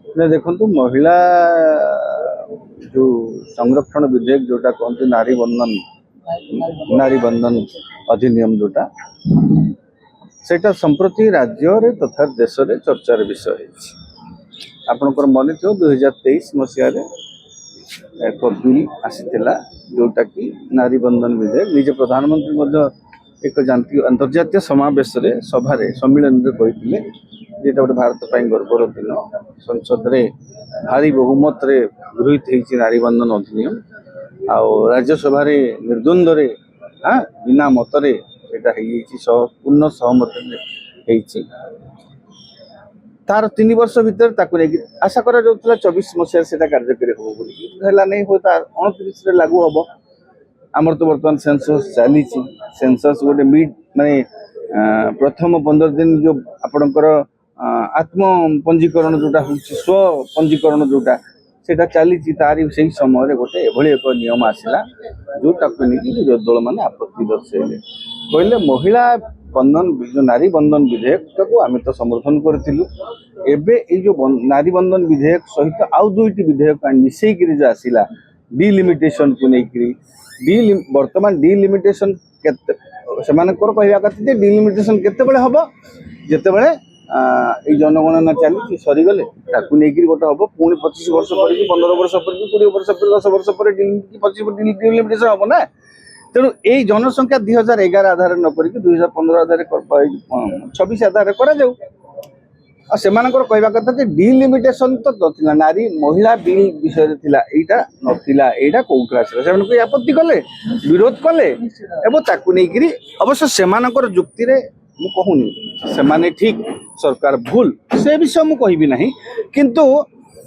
देखो महिला जो संरक्षण विधेयक जोटा कहते नारी बंधन अधिनियम जोटा सेटा संप्रति राज्य तथा देश में चर्चार विषय आपणकर मन थो 2023 मसीह एक बिल आसीला जोटा कि नारी बंधन विधेयक निज प्रधानमंत्री एक अंतर्जातीय समावेश सभार सम्मिलन कहते जेटा गोटे भारत गर्वर दिन संसद रे भारी बहुमत रे गृहीत होती नारी बंधन अधिनियम राज्यसभा निर्द्वंद हाँ बिना मतरे पूर्ण सहमत तार 3 वर्ष भीतर आशा करा 24 मसीह से कार्यकारी हम नहीं हो 29 लागू हम आमर तो बर्तमान सेंसस चली सेंसस गोटे मिड माने प्रथम 15 दिन जो आपणकर आत्म पंजीकरण जोटा हूँ स्व पंजीकरण जोटा सेटा चली तारी से समय गोटे एभली एक नियम आसला जोटा विरोधी दल मैंने आपत्ति दर्शाइले कहले महिला बंधन जो नारी बंधन विधेयक को आम तो समर्थन करूँ एवं जो नारी बंधन विधेयक सहित आउ 2टी विधेयक मिसईक जो आसला डिलिमिटेशन को लेकर बर्तमान डिलिमिटेशन से कहवा कथा डिलिमिटेशन केतेबेले हम जितेबले जनगणना चली सरीगले गोटे हम पुणी 25 वर्ष पर 15 वर्ष पर 20 वर्ष पर 10 वर्ष पर 25 डिलिमिटेशन हम ना तेणु यही जनसंख्या 2011 आधार न कर 2015 आधार 26 आधार करा से कहवा कथा डिलिमिटेशन तो नथिला नारी महिला बिल विषय थिला एटा नथिला एटा कोउठा आसला से आपत्ति कले विरोध कले एवं ताकू नहीं अवश्य से जुक्ति रे मु कहूनी से माने ठीक सरकार भूल से विषय मु कहबी नहीं किंतु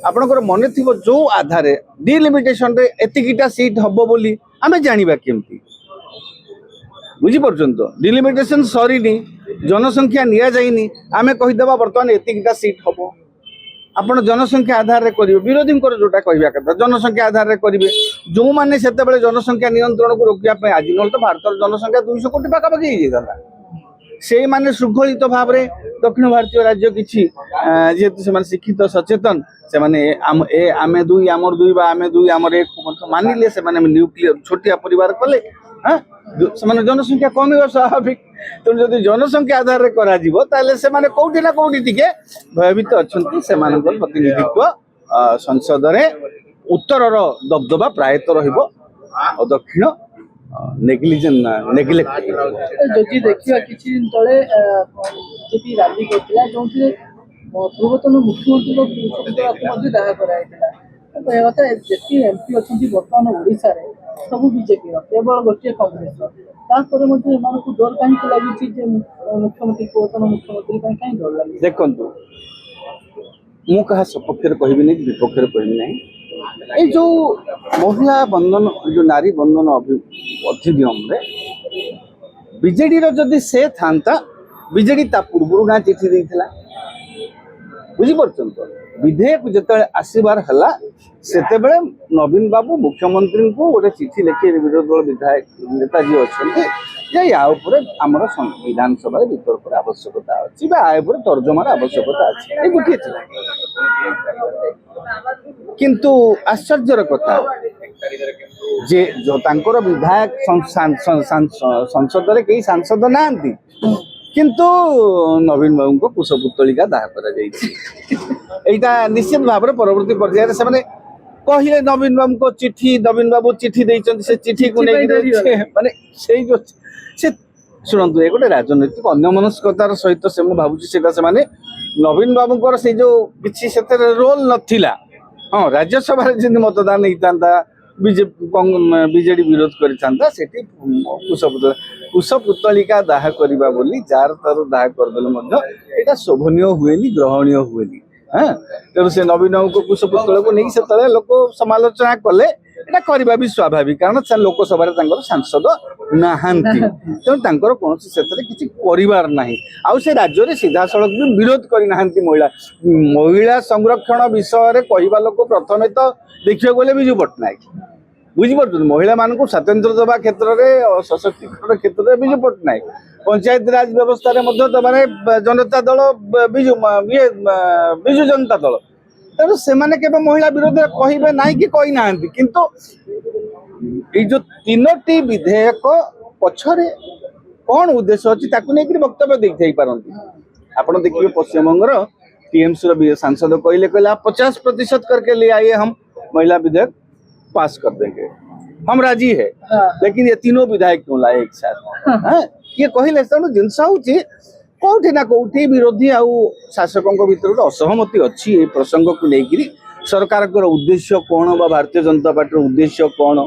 आपनकर मन थी जो आधार डिलिमिटेशन रे एतिकिटा सीट हबो बोली आमे जानिबा केमती बुझी परछन तो डिलिमिटेशन सरीनी जनसंख्या निया जाइनी आमे कहिदेबा बर्तमान एतिकिटा सीट हबो आपण जनसंख्या आधार रे करिवे विरोधी जोटा कहवा कथा जनसंख्या आधार रे करिवे जो माने सेते बेले जनसंख्या नियंत्रण को रोकिया पे आज नल तो भारत जनसंख्या 200 कोटी पाखा पाखी हो जाता से माने श्रृंखलित भाव में दक्षिण भारतीय राज्य किछि जेहेतु से शिक्षित सचेतन से माने आमे दुई आमर दुई बा आमे दुई आमर एक मानिले से माने न्यूक्लियर छोटिया परिवार कले हाँ से जनसंख्या कम हो स्वाभाविक तेणु जदि जनसंख्या आधार में करा कौटी ना कौटी टिके भयभीत अच्छा से प्रतिनिधित्व संसद में उत्तर दबदबा प्रायतः रहिबो दक्षिण नेग्लेक्ट जदि देखिया किछि दिन तळे जेपी राजी करथिला जोंथि पूर्वतन मुख्यमंत्री को मध्य दाह कराइथिला कहवा कथा जेति एमपी अछंती वर्तमान ओडिसा रे सब बीजेपी केवल गोटे कांग्रेस तापर मध्य एमानकु डर काहे लागि जे मुख्यमंत्री पूर्वतन मुख्यमंत्री काहे डर लागि देखंतु मु कहा सपक्षर कहबी नहीं विपक्षर कहबी नहीं जो महिला बंधन जो नारी बंधन अधिनियम रे बीजेडी रो जदि से थांता बीजेडी ता पूर्व ना चिठी देथिला बुझी परछन तो विधेयक जतले आसीबार हला सेते बेले नवीन बाबू मुख्यमंत्री को गोटे चिठी लिखि विरोधी दल विधायक नेता जी अच्छे जे या आमर विधानसभा वितर्क आवश्यकता अच्छी तर्जमार आवश्यकता अच्छी गोटे किंतु आश्चर्यर कथा जे जो तांकर विधायक संसद रे कई सांसद नांती किंतु नवीन बाबू को कुशपुतलिका दाह करा निश्चित भाव में परवर्ती पर्यायर से माने कहले नवीन बाबू को चिठी नवीन बाबू चिठी देइछन से चिठी को माने सेई जो से शुणु ये गोटे राजनैतिक अन्यमनस्कतार सहित से भावुँ से माने नवीन बाबू से जो किसी से रोल नथिला हाँ राज्यसभा जी मतदान होता बीजेडी विरोध करता कुशपुतलिका दाह करवा बोली जार तार दाह करदे यहाँ शोभनीय हुए ग्रहणीय हुए हाँ तेणु से नवीन बाबू को कुशपुतल को नहीं से लोक समालोचना कले এটা କରିବା ବି ସ୍ୱାଭାବିକ କାରଣ ସେ ଲୋକସଭାରେ ତାଙ୍କର ସାଂସଦ ନାହାନ୍ତି ତେଣୁ ତାଙ୍କର କୌଣସି ସେଥିରେ କିଛି କରିବାର ନାହିଁ ଆଉ ସେ ରାଜ୍ୟରେ ସିଧାସଳଖ ବି ବିରୋଧ କରିନାହାନ୍ତି ମହିଳା ସଂରକ୍ଷଣ ବିଷୟରେ କହିବା ଲୋକ ପ୍ରଥମେ ତ ଦେଖିବାକୁ ଗଲେ ବିଜୁ ପଟ୍ଟନାୟକ ବୁଝିପାରୁଛନ୍ତି ମହିଳା ମାନଙ୍କୁ ସ୍ୱାତନ୍ତ୍ର୍ୟ ଦେବା କ୍ଷେତ୍ରରେ ସଶକ୍ତିକରଣ କ୍ଷେତ୍ରରେ ବିଜୁ ପଟ୍ଟନାୟକ पंचायत राज व्यवस्था रे मध्य तो माने जनता दल बिजु जनता दल ତେଣୁ ସେମାନେ କେବେ ମହିଳା ବିରୋଧରେ କହିବେ ନାହିଁ କି କହିନାହାନ୍ତି, କିନ୍ତୁ ଏଇ ଯୋଉ ତିନୋଟି ବିଧେୟକ ପଛରେ କଣ ଉଦ୍ଦେଶ୍ୟ ଅଛି ତାକୁ ନେଇକି ବକ୍ତବ୍ୟ ଦେଇଥାଇ ପାରନ୍ତି। ଆପଣ ଦେଖିବେ ପଶ୍ଚିମବଙ୍ଗର टीएमसी सांसद कहले 50% करके ले आइए, हम महिला विधेयक पास कर देंगे, हम राजी है। लेकिन ये तीनों विधायक क्यों लाए एक साथ? हाँ, ये कहले तेणु जिनस हूँ कौटी ना कौटी विरोधी आउ शासकों भीतर असहमति अच्छी ये प्रसंग को लेकर सरकार उद्देश्य कौन बा भारतीय जनता पार्टी उद्देश्य कौन,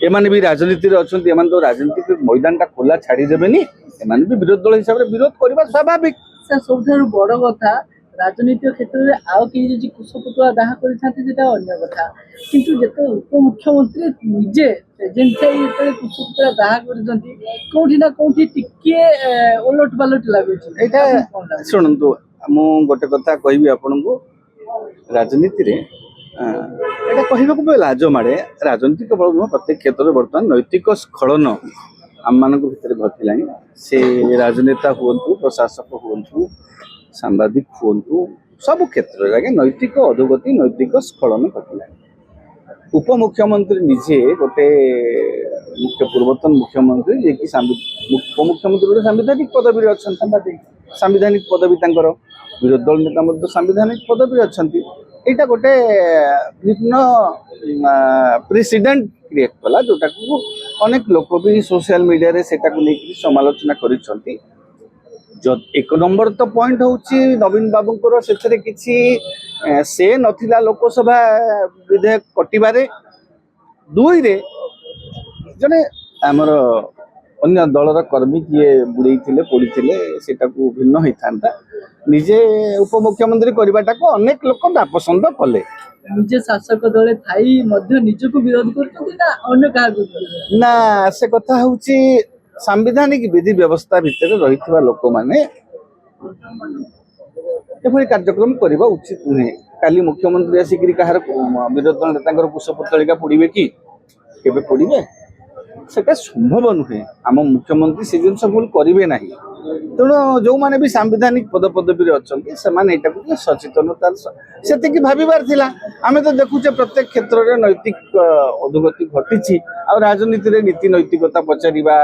एमाने भी राजनीति अच्छा, एम तो राजनीति मैदान टा खोला छाड़देनि, एमाने भी विरोधी दल हिसाब से विरोध करवा स्वाभाविक। सर सब बड़ कथा राजनीतिक क्षेत्र में आउ कि कुशपुतला दाह कर कथा, किंतु जिते उपमुख्यमंत्री निजे प्रेजेंट कुशपुतला दाह करोटी ना कौटी टिके ओलट पालट लगुच। शुणु मु गोटे कथा कहि आपन को, राजनीति रे एटा कहबा को लाज माड़े, राजनीति केवल नुह प्रत्येक क्षेत्र में बर्तमान नैतिक स्खलन आम मान भीतर घटलानी। से राजनेता हूँ, प्रशासक हूँ, सांबादिक हूँ, सब क्षेत्र में नैतिक अधोगति नैतिक स्खलन घटला। उपमुख्यमंत्री निजे गोटे पूर्वतन मुख्यमंत्री जे कि उपमुख्यमंत्री गोटे सांविधानिक पदवी अच्छा, सांविधानिक पदवी तंकर विरोधी दल नेता सांविधानिक पदवी अच्छा। यहाँ गोटे विभिन्न प्रेसिडेंट क्रिएट कला जोटा को अनेक लोक भी सोशल मीडिया रे सेटा को लेकर समालोचना करिसंती। जो एक नंबर तो पॉइंट होची नवीन बाबूंकर सेथरे किछि से नथिला लोकसभा विधेयक कटिबारे, दुई रे जने हमर अन्य दलर कर्मी किए बुड़े पोड़ी सेटा को भिन्न होता निजे उपमुख्यमंत्री करवाटा को अनेक लोक नापसंद कले। निजे शासक दल थाई मध्य निजको विरोध करते ना अन्य कहा ना, से कथा होची सांविधानिक विधि व्यवस्था भितर रही लोक माने एभली कार्यक्रम करबा उचित नुहे। काली मुख्यमंत्री आसिक कहार विरोधी दल नेता कुशपुतलिका पोड़े कि केबे पोड़े सेटा संभव नुहे। आम मुख्यमंत्री से जिन भूल करेंगे ना, तेणु जो मैंने भी सांविधानिक पदपदवी अच्छा से सचेतनता से भावार थिला। आमे तो देखुचे प्रत्येक क्षेत्र में नैतिक अधोगति घटी, आ राजनीति नीति नैतिकता पचारिबा